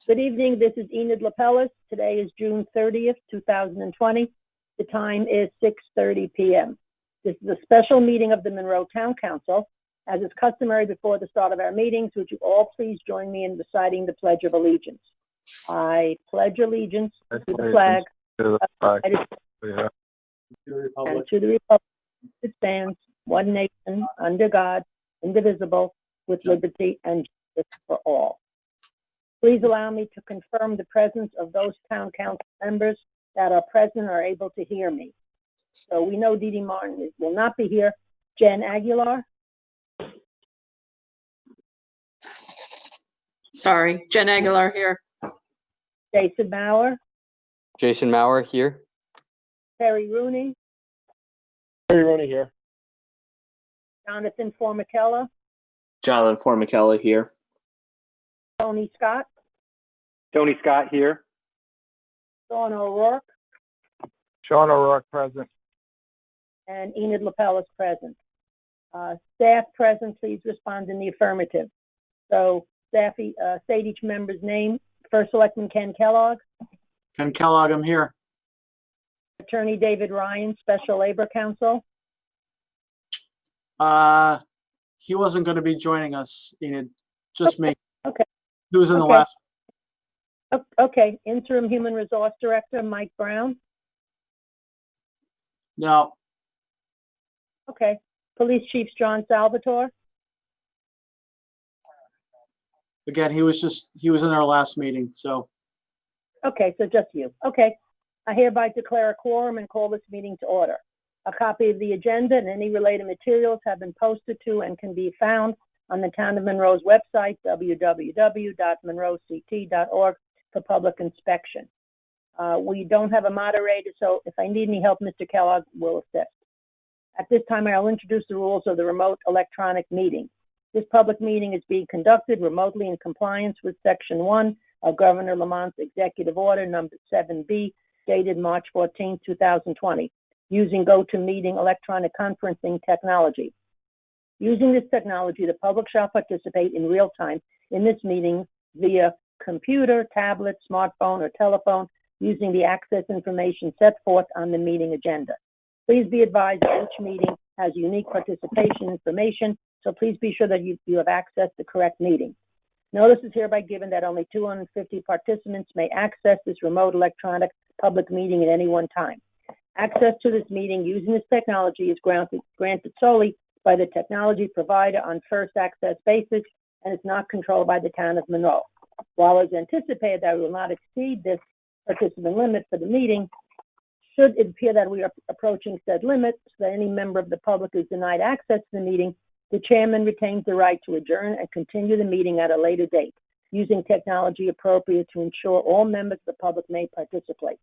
Good evening. This is Enid Lapellis. Today is June 30th, 2020. The time is 6:30 p.m. This is a special meeting of the Monroe Town Council. As is customary before the start of our meetings, would you all please join me in reciting the Pledge of Allegiance? I pledge allegiance to the flag of the United States and to the republic that stands, one nation, under God, indivisible, with liberty and justice for all. Please allow me to confirm the presence of those town council members that are present or able to hear me. So we know Dee Dee Martin will not be here. Jen Aguilar? Sorry, Jen Aguilar here. Jason Maurer? Jason Maurer here. Terry Rooney? Terry Rooney here. Jonathan Formicella? Jonathan Formicella here. Tony Scott? Tony Scott here. Sean O'Rourke? Sean O'Rourke present. And Enid Lapellis present. Staff present, please respond in the affirmative. So staff, state each member's name. First Selectman Ken Kellogg. Ken Kellogg, I'm here. Attorney David Ryan, Special Labor Counsel. He wasn't going to be joining us, Enid. Just me. Okay. He was in the Okay. last. Okay. Interim Human Resource Director Mike Brown. No. Okay. Police Chief John Salvatore. Again, he was in our last meeting, so. Okay, so just you. Okay. I hereby declare a quorum and call this meeting to order. A copy of the agenda and any related materials have been posted to and can be found on the Town of Monroe's website, www.monroect.org, for public inspection. We don't have a moderator, so if I need any help, Mr. Kellogg will assist. At this time, I'll introduce the rules of the remote electronic meeting. This public meeting is being conducted remotely in compliance with Section 1 of Governor Lamont's Executive Order Number 7B, dated March 14, 2020, using GoToMeeting electronic conferencing technology. Using this technology, the public shall participate in real time in this meeting via computer, tablet, smartphone, or telephone using the access information set forth on the meeting agenda. Please be advised that each meeting has unique participation information, so please be sure that you have access to correct meeting. Notice is hereby given that only 250 participants may access this remote electronic public meeting at any one time. Access to this meeting using this technology is granted solely by the technology provider on first access basis and is not controlled by the Town of Monroe. While it's anticipated that we will not exceed this participant limit for the meeting, should it appear that we are approaching said limit so that any member of the public is denied access to the meeting, the chairman retains the right to adjourn and continue the meeting at a later date, using technology appropriate to ensure all members of the public may participate.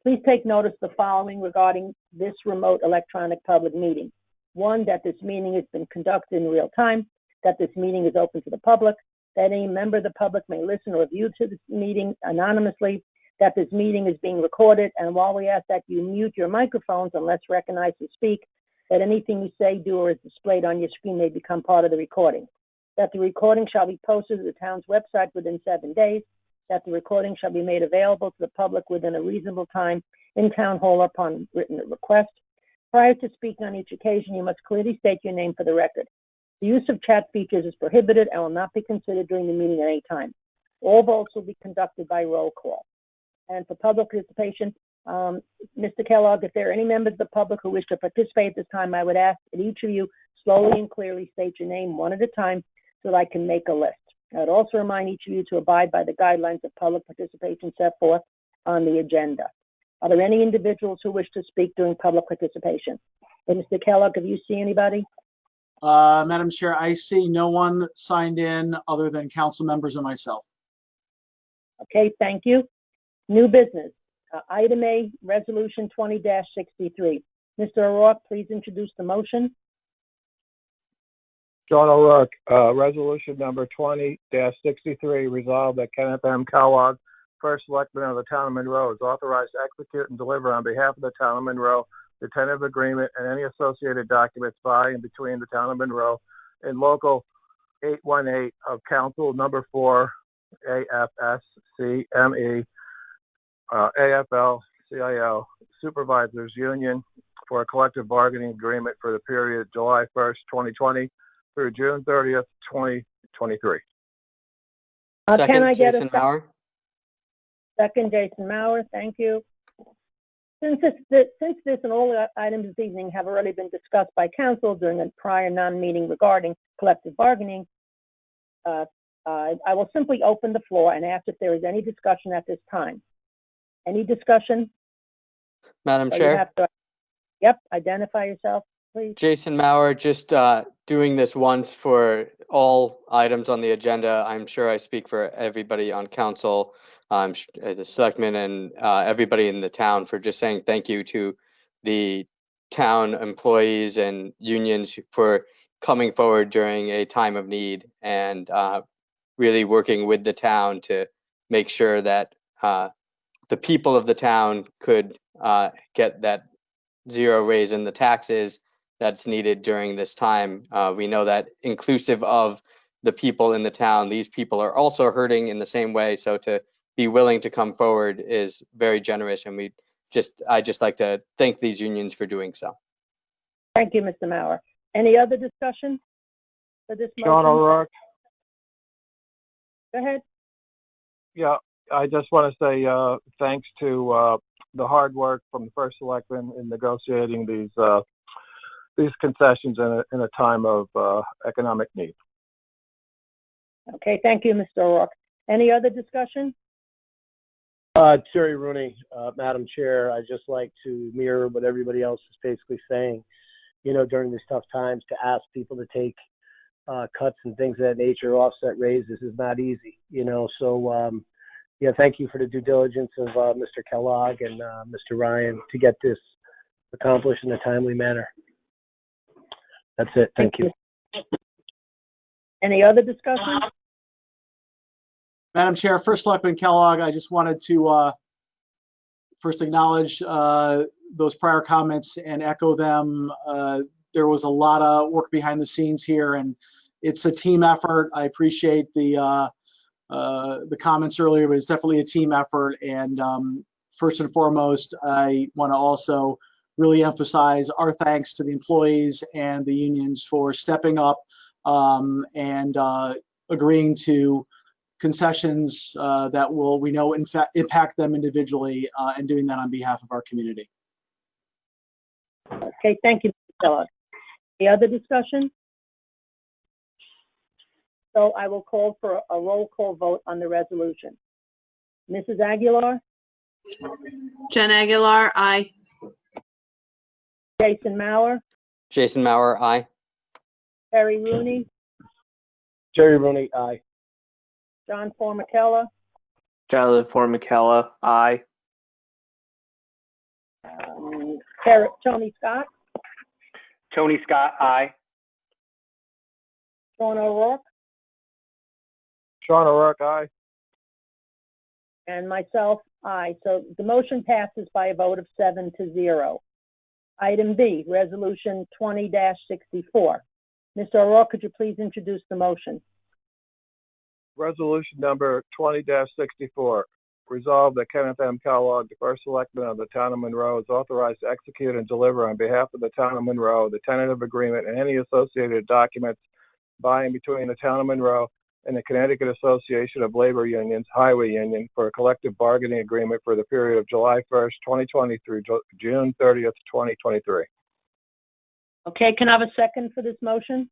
Please take notice of the following regarding this remote electronic public meeting. 1, that this meeting has been conducted in real time, that this meeting is open to the public, that any member of the public may listen or view to this meeting anonymously, that this meeting is being recorded, and while we ask that you mute your microphones unless recognized to speak, that anything you say, do, or is displayed on your screen may become part of the recording, that the recording shall be posted to the town's website within 7 days, that the recording shall be made available to the public within a reasonable time in town hall upon written request. Prior to speaking on each occasion, you must clearly state your name for the record. The use of chat features is prohibited and will not be considered during the meeting at any time. All votes will be conducted by roll call. And for public participation, Mr. Kellogg, if there are any members of the public who wish to participate at this time, I would ask that each of you slowly and clearly state your name one at a time so that I can make a list. I would also remind each of you to abide by the guidelines of public participation set forth on the agenda. Are there any individuals who wish to speak during public participation? Mr. Kellogg, have you seen anybody? Madam Chair, I see no one signed in other than council members and myself. Okay, thank you. New business. Item A, Resolution 20-63. Mr. O'Rourke, please introduce the motion. John O'Rourke, resolution number 20-63, resolved that Kenneth M. Kellogg, First Selectman of the Town of Monroe, is authorized to execute and deliver on behalf of the Town of Monroe the tentative agreement and any associated documents by and between the Town of Monroe and Local 818 of Council Number 4 AFSCME, AFL-CIO Supervisors Union for a collective bargaining agreement for the period July 1st, 2020 through June 30th, 2023. Can I get a Jason Maurer. second? Jason Maurer, thank you. Since this and all the items this evening have already been discussed by council during a prior non-meeting regarding collective bargaining, I will simply open the floor and ask if there is any discussion at this time. Any discussion? Madam Or you Chair, have to- Yep, identify yourself, please. Jason Maurer, just doing this once for all items on the agenda. I'm sure I speak for everybody on council, the selectmen and everybody in the town for just saying thank you to the town employees and unions for coming forward during a time of need and really working with the town to make sure that the people of the town could get that zero raise in the taxes that's needed during this time. We know that inclusive of the people in the town, these people are also hurting in the same way. So to be willing to come forward is very generous, and I just like to thank these unions for doing so. Thank you, Mr. Maurer. Any other discussion for this motion? Sean O'Rourke. Go ahead. Yeah, I just want to say thanks to the hard work from the first selectman in negotiating these concessions in a time of economic need. Okay, thank you, Mr. O'Rourke. Any other discussion? Terry Rooney, Madam Chair, I'd just like to mirror what everybody else is basically saying. You know, during these tough times, to ask people to take cuts and things of that nature, offset raises, is not easy. You know, so yeah, thank you for the due diligence of Mr. Kellogg and Mr. Ryan to get this accomplished in a timely manner. That's it. Thank you. Any other discussion? Madam Chair, First Selectman Kellogg, I just wanted to first acknowledge those prior comments and echo them. There was a lot of work behind the scenes here, and it's a team effort. I appreciate the comments earlier, but it's definitely a team effort. And first and foremost, I want to also really emphasize our thanks to the employees and the unions for stepping up and agreeing to concessions that will, we know, in fact, impact them individually, and doing that on behalf of our community. Okay, thank you, Mr. Kellogg. Any other discussion? So I will call for a roll call vote on the resolution. Mrs. Aguilar? Jen Aguilar, aye. Jason Maurer? Jason Maurer, aye. Terry Rooney? Terry Rooney, aye. John Formicella? Jonathan Formicella, aye. Tony Scott? Tony Scott, aye. Sean O'Rourke? Sean O'Rourke, aye. And myself, aye. So the motion passes by a vote of 7-0. Item B, Resolution 20-64. Mr. O'Rourke, could you please introduce the motion? Resolution number 20-64. Resolved that Kenneth M. Kellogg, the first selectman of the town of Monroe, is authorized to execute and deliver on behalf of the town of Monroe the tentative agreement and any associated documents by and between the town of Monroe and the Connecticut Association of Labor Unions, Highway Union, for a collective bargaining agreement for the period of July 1st, 2020 through June 30th, 2023. Okay, can I have a second for this motion?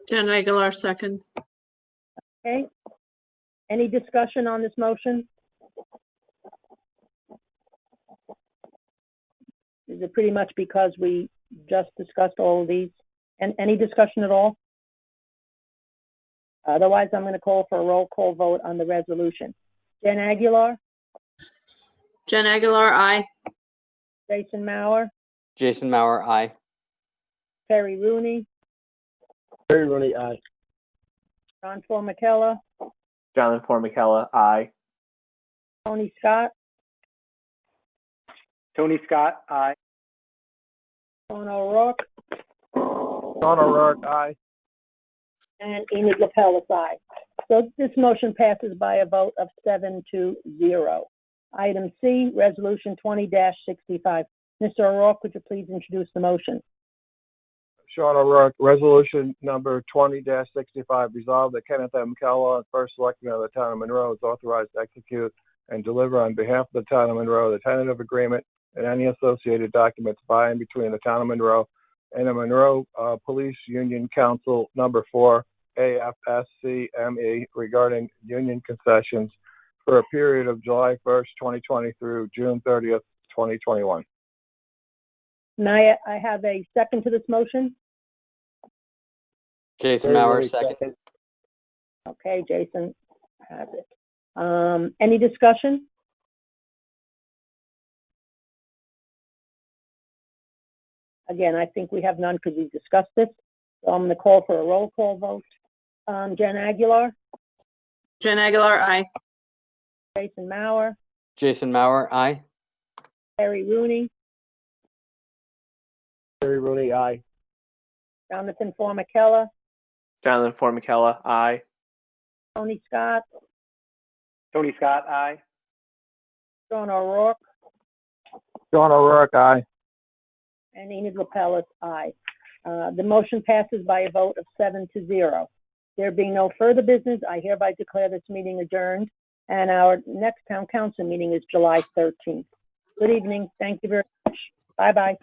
Jen Aguilar, second. Okay. Any discussion on this motion? Is it pretty much because we just discussed all of these? And any discussion at all? Otherwise, I'm going to call for a roll call vote on the resolution. Jen Aguilar? Jen Aguilar, aye. Jason Maurer? Jason Maurer, aye. Terry Rooney? Terry Rooney, aye. John Formicella? Jonathan Formicella, aye. Tony Scott? Tony Scott, aye. Sean O'Rourke? Sean O'Rourke, aye. And Enid Lapellis, aye. So this motion passes by a vote of 7-0. Item C, Resolution 20-65. Mr. O'Rourke, would you please introduce the motion? Sean O'Rourke, resolution number 20-65, resolved that Kenneth M. Kellogg, first selectman of the town of Monroe, is authorized to execute and deliver on behalf of the town of Monroe the tentative agreement and any associated documents by and between the town of Monroe and the Monroe Police Union Council number 4, AFSCME, regarding union concessions for a period of July 1st, 2020 through June 30th, 2021. May I have a second to this motion? Jason Mauer, second. Okay, Jason has it. Any discussion? Again, I think we have none because we discussed this. So I'm going to call for a roll call vote. Jen Aguilar, Jen Aguilar, aye. Jason Mauer, Jason Mauer, aye. Harry Rooney, Terry Rooney, aye. Jonathan Formicella, Jonathan Formicella, aye. Tony Scott, Tony Scott, aye. Sean O'Rourke, Sean O'Rourke, aye. and Enid Lapellis, aye. The motion passes by a vote of 7-0. There being no further business, I hereby declare this meeting adjourned, and our next town council meeting is July 13th. Good evening. Thank you very much. Bye-bye.